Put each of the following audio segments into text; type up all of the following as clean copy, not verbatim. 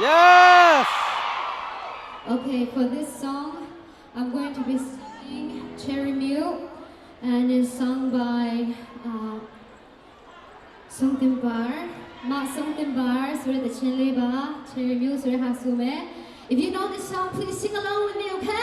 Yes! Okay, for this song, I'm going to be singing Cherry Milk, and it's sung by Songtin Bar, Ma Songtin Bar, Suri the Chenle Ba, Cherry Milk, Suri Hasume. If you know this song, please sing along with me, okay?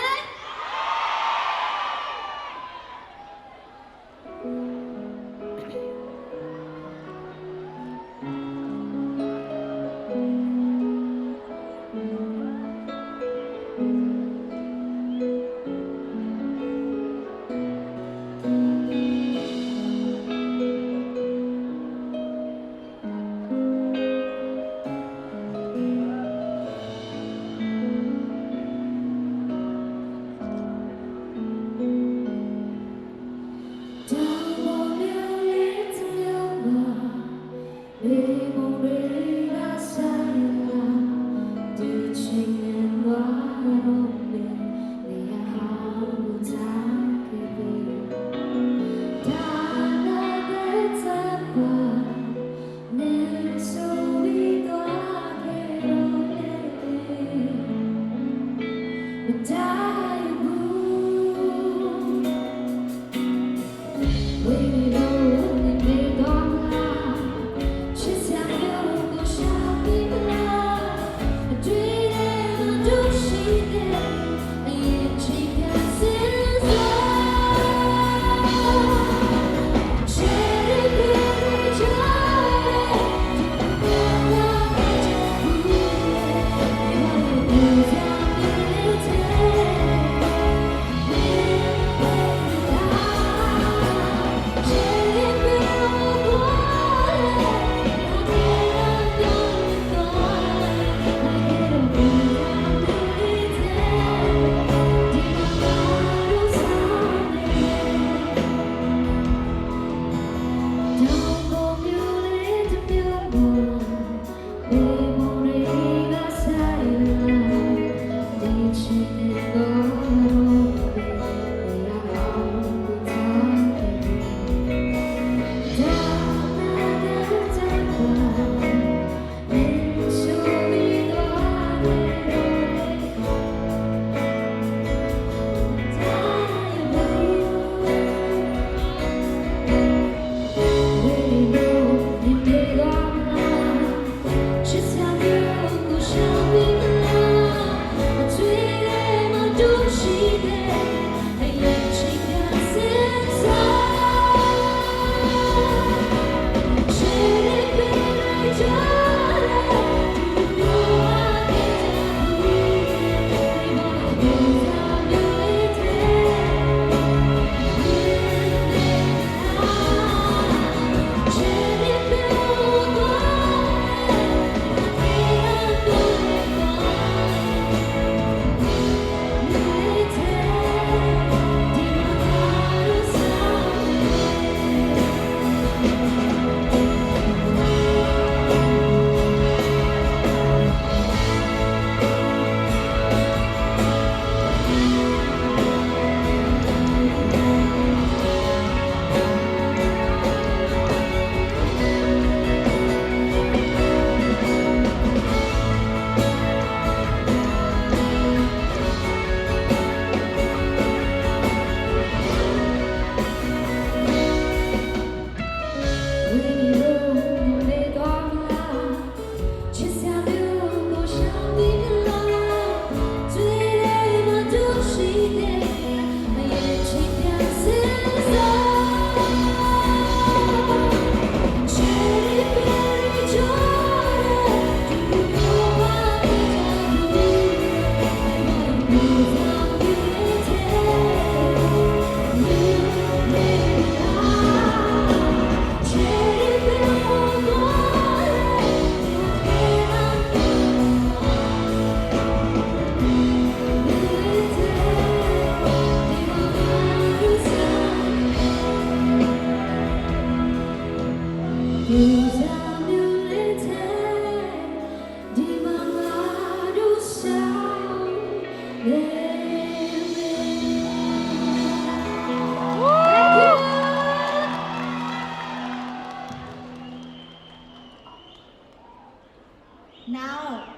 Now,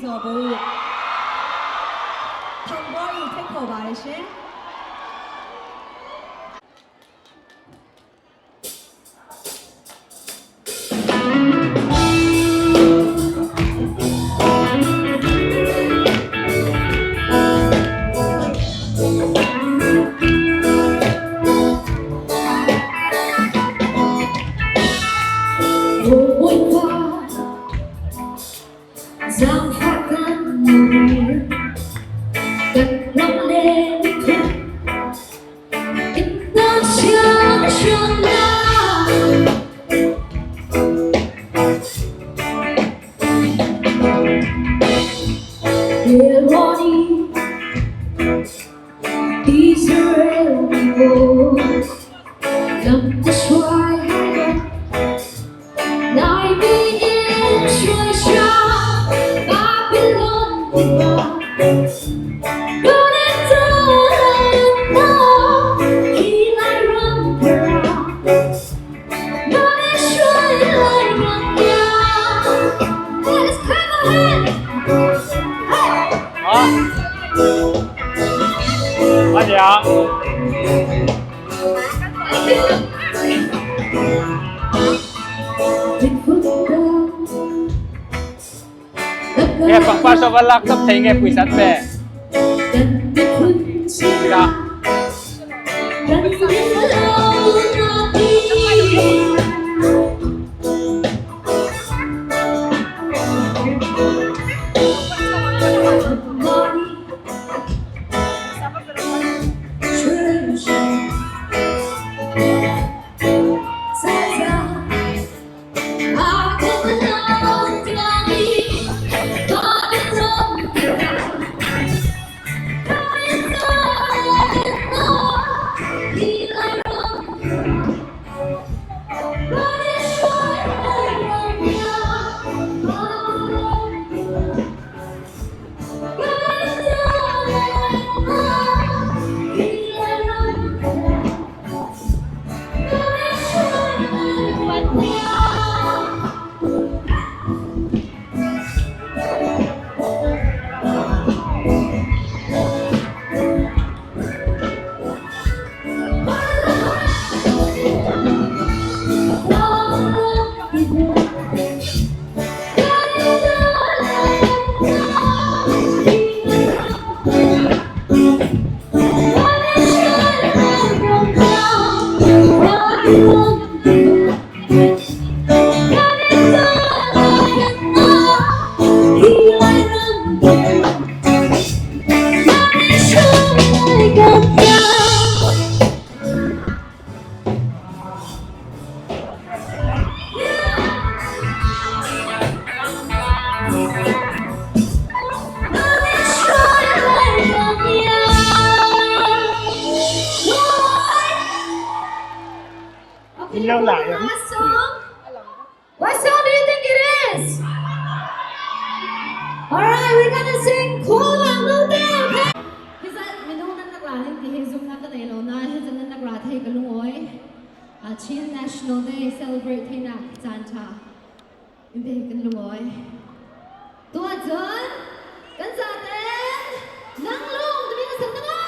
ဆိုဘူးထောင်ပေါ်ကိုဖိတ်ခေါ်ပါတယ်ရှင်nghe phẳng pha so văn lạc sắp thấy nghe quỷ sát bè dạ What song do you think it is? Alright, we're gonna sing Khua vang notei, okay? Because I know that the class is the Zoom na kanay lo na is an the class hey kaluoy. Chin National Day celebrate hey na Santa. Hindi kaluoy. Tua John, kan sa atin, nang long, dumi ka sa tanga.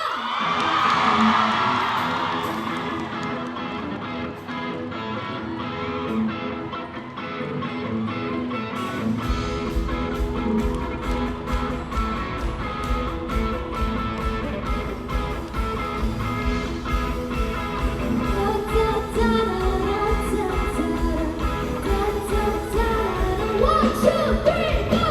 One, two, three, go!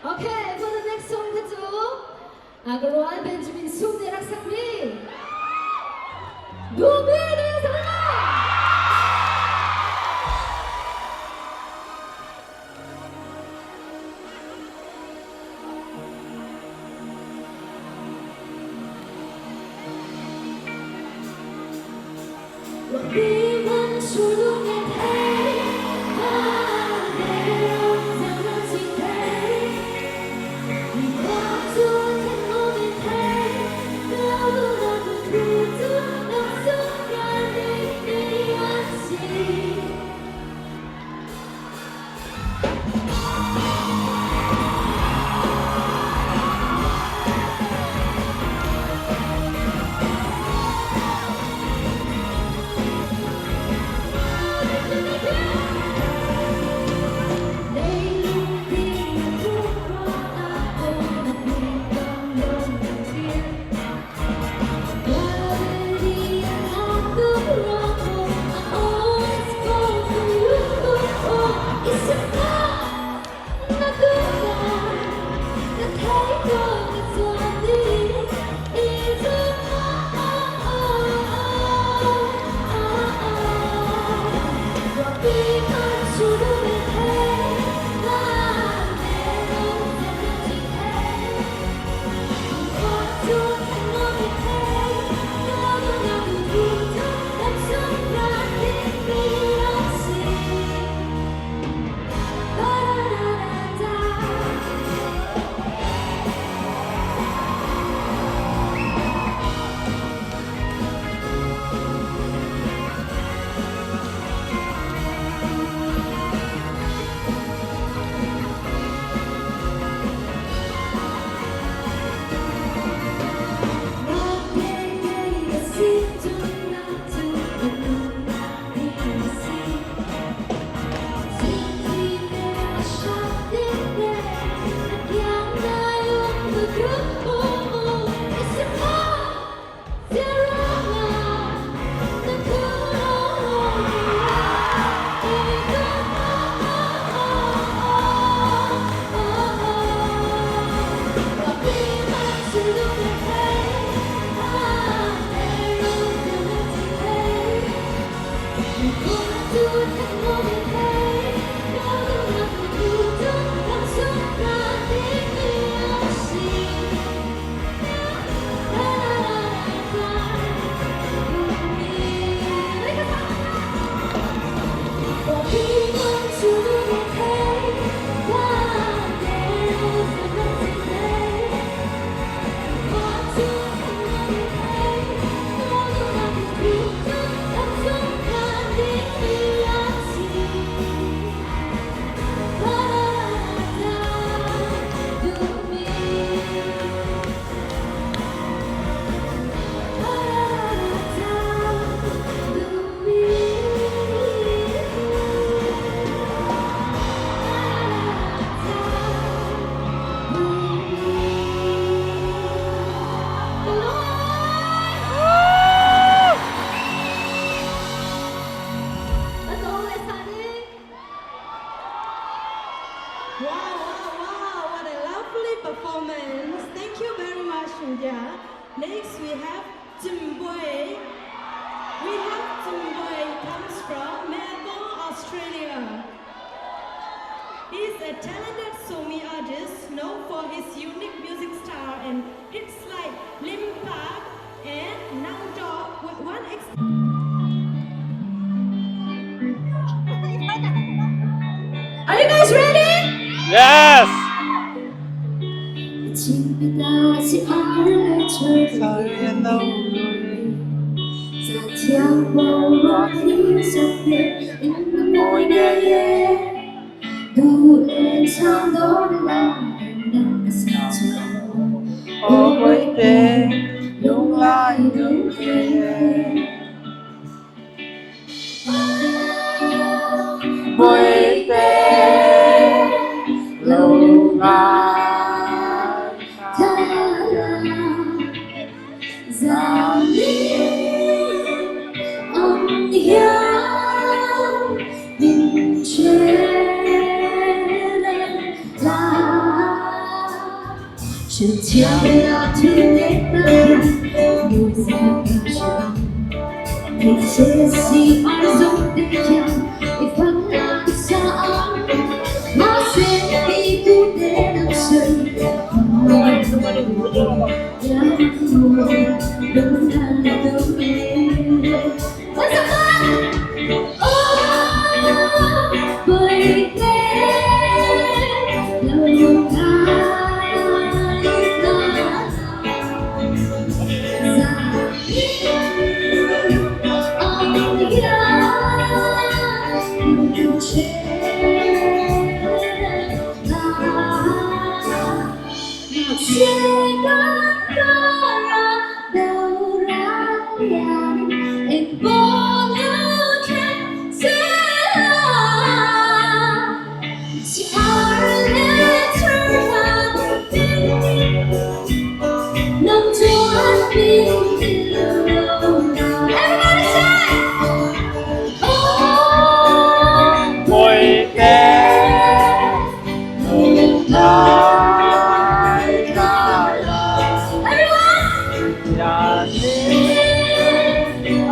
Okay, for the next song to Agrawal Benjamin Sumne Raksakmi. Next we have Shin Bia. We have Shin Bia comes from Melbourne, Australia. He's is a talented Somi artist known for his unique music style and hits like Limpa and Nangdo. One Are you guys ready? Yes. Oh yeah yeah. Oh boy te, lung lai lung boy te, lung lai boy te, lung lai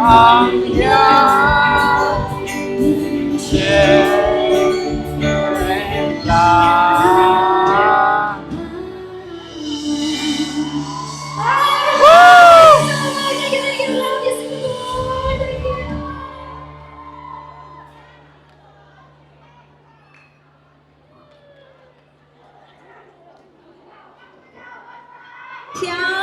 ang yang Tiang.